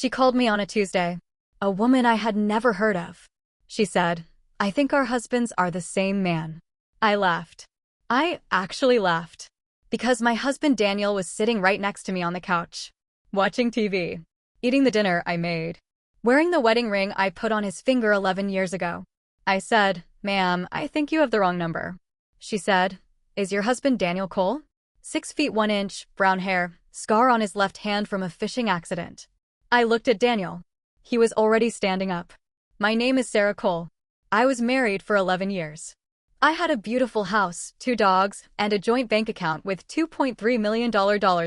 She called me on a Tuesday. A woman I had never heard of. She said, "I think our husbands are the same man." I laughed. I actually laughed. Because my husband Daniel was sitting right next to me on the couch, watching TV, eating the dinner I made, wearing the wedding ring I put on his finger 11 years ago. I said, "Ma'am, I think you have the wrong number." She said, "Is your husband Daniel Cole?" 6 feet 1 inch, brown hair, scar on his left hand from a fishing accident. I looked at Daniel. He was already standing up. "My name is Sarah Cole. I was married for 11 years. I had a beautiful house, 2 dogs, and a joint bank account with $2.3 million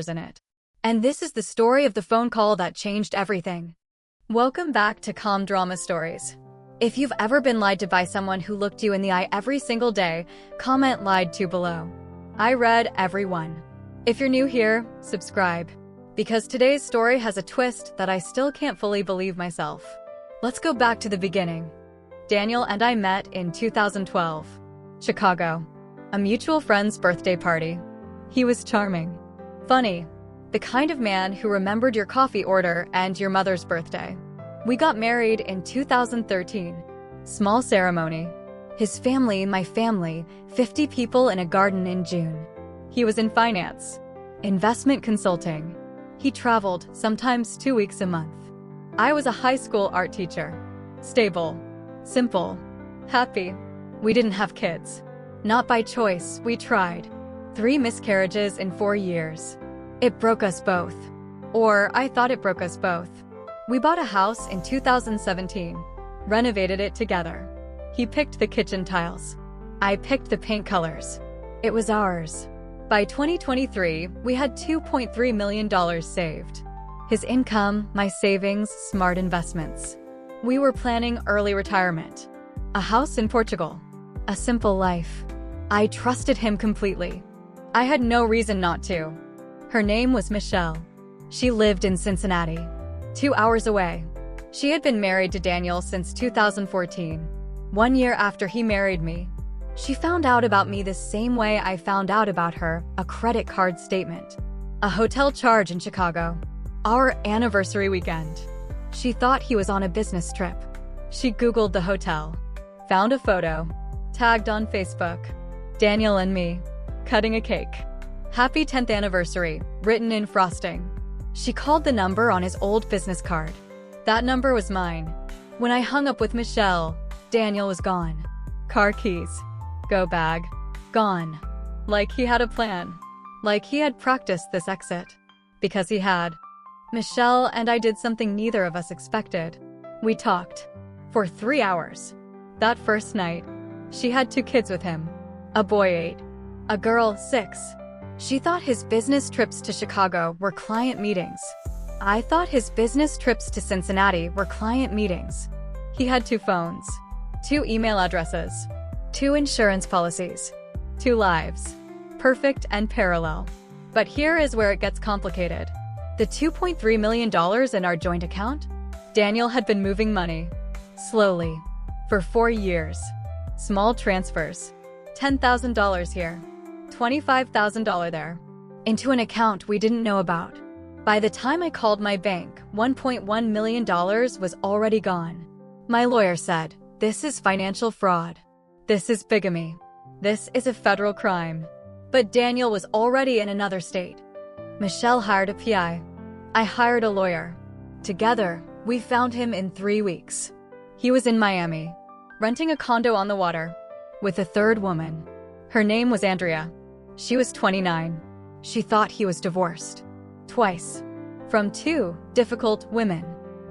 in it. And this is the story of the phone call that changed everything." Welcome back to Calm Drama Stories. If you've ever been lied to by someone who looked you in the eye every single day, comment "lied to" below. I read every one. If you're new here, subscribe. Because today's story has a twist that I still can't fully believe myself. Let's go back to the beginning. Daniel and I met in 2012. Chicago. A mutual friend's birthday party. He was charming. Funny. The kind of man who remembered your coffee order and your mother's birthday. We got married in 2013. Small ceremony. His family, my family, 50 people in a garden in June. He was in finance. Investment consulting. He traveled, sometimes 2 weeks a month. I was a high school art teacher. Stable. Simple. Happy. We didn't have kids. Not by choice, we tried. 3 miscarriages in 4 years. It broke us both. Or I thought it broke us both. We bought a house in 2017. Renovated it together. He picked the kitchen tiles. I picked the paint colors. It was ours. By 2023, we had $2.3 million saved. His income, my savings, smart investments. We were planning early retirement. A house in Portugal. A simple life. I trusted him completely. I had no reason not to. Her name was Michelle. She lived in Cincinnati, 2 hours away. She had been married to Daniel since 2014. 1 year after he married me. She found out about me the same way I found out about her, a credit card statement. A hotel charge in Chicago. Our anniversary weekend. She thought he was on a business trip. She Googled the hotel. Found a photo. Tagged on Facebook. Daniel and me. Cutting a cake. "Happy 10th anniversary," written in frosting. She called the number on his old business card. That number was mine. When I hung up with Michelle, Daniel was gone. Car keys. Go bag. Gone. Like he had a plan. Like he had practiced this exit. Because he had. Michelle and I did something neither of us expected. We talked. For 3 hours. That first night. She had 2 kids with him. A boy 8. A girl 6. She thought his business trips to Chicago were client meetings. I thought his business trips to Cincinnati were client meetings. He had 2 phones. 2 email addresses. 2 insurance policies. 2 lives. Perfect and parallel. But here is where it gets complicated. The $2.3 million in our joint account? Daniel had been moving money. Slowly. For 4 years. Small transfers. $10,000 here. $25,000 there. Into an account we didn't know about. By the time I called my bank, $1.1 million was already gone. My lawyer said, "This is financial fraud. This is bigamy. This is a federal crime." But Daniel was already in another state. Michelle hired a PI. I hired a lawyer. Together, we found him in 3 weeks. He was in Miami, renting a condo on the water, with a 3rd woman. Her name was Andrea. She was 29. She thought he was divorced. Twice. From 2 difficult women.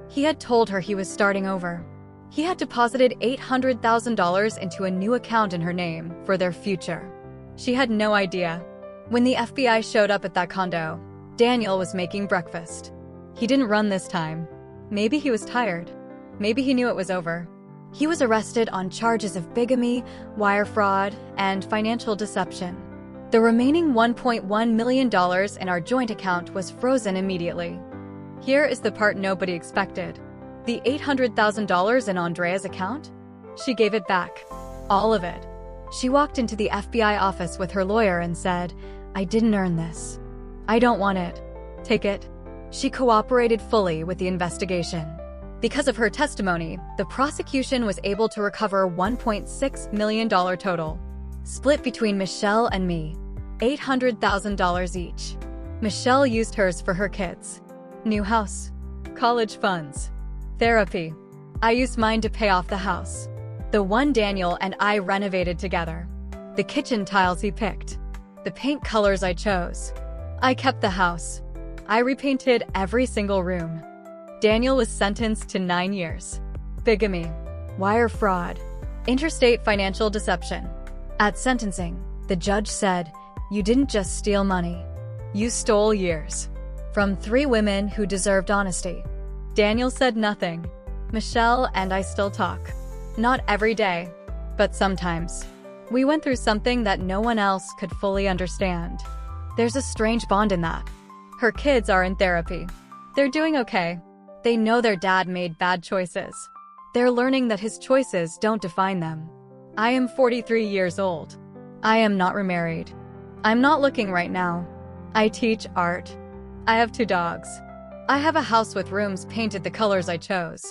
He had told her he was starting over. He had deposited $800,000 into a new account in her name for their future. She had no idea. When the FBI showed up at that condo, Daniel was making breakfast. He didn't run this time. Maybe he was tired. Maybe he knew it was over. He was arrested on charges of bigamy, wire fraud, and financial deception. The remaining $1.1 million in our joint account was frozen immediately. Here is the part nobody expected. The $800,000 in Andrea's account? She gave it back. All of it. She walked into the FBI office with her lawyer and said, "I didn't earn this. I don't want it. Take it." She cooperated fully with the investigation. Because of her testimony, the prosecution was able to recover $1.6 million total, split between Michelle and me, $800,000 each. Michelle used hers for her kids, new house, college funds, therapy. I used mine to pay off the house, the one Daniel and I renovated together, the kitchen tiles he picked, the paint colors I chose. I kept the house. I repainted every single room. Daniel was sentenced to 9 years. Bigamy, wire fraud, interstate financial deception. At sentencing, the judge said, "You didn't just steal money. You stole years." From 3 women who deserved honesty. Daniel said nothing. Michelle and I still talk. Not every day, but sometimes. We went through something that no one else could fully understand. There's a strange bond in that. Her kids are in therapy. They're doing okay. They know their dad made bad choices. They're learning that his choices don't define them. I am 43 years old. I am not remarried. I'm not looking right now. I teach art. I have 2 dogs. I have a house with rooms painted the colors I chose.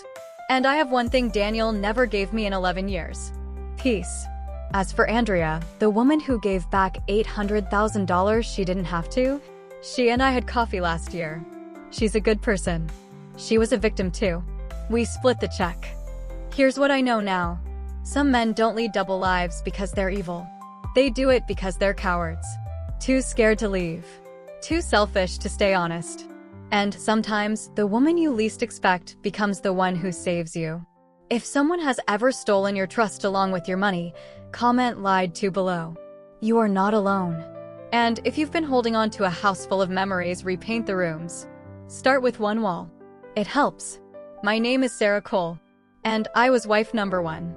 And I have one thing Daniel never gave me in 11 years. Peace. As for Andrea, the woman who gave back $800,000 she didn't have to, she and I had coffee last year. She's a good person. She was a victim too. We split the check. Here's what I know now. Some men don't lead double lives because they're evil. They do it because they're cowards. Too scared to leave. Too selfish to stay honest. And sometimes, the woman you least expect becomes the one who saves you. If someone has ever stolen your trust along with your money, comment "lied to" below. You are not alone. And if you've been holding on to a house full of memories, repaint the rooms. Start with 1 wall. It helps. My name is Sarah Cole, and I was wife number 1.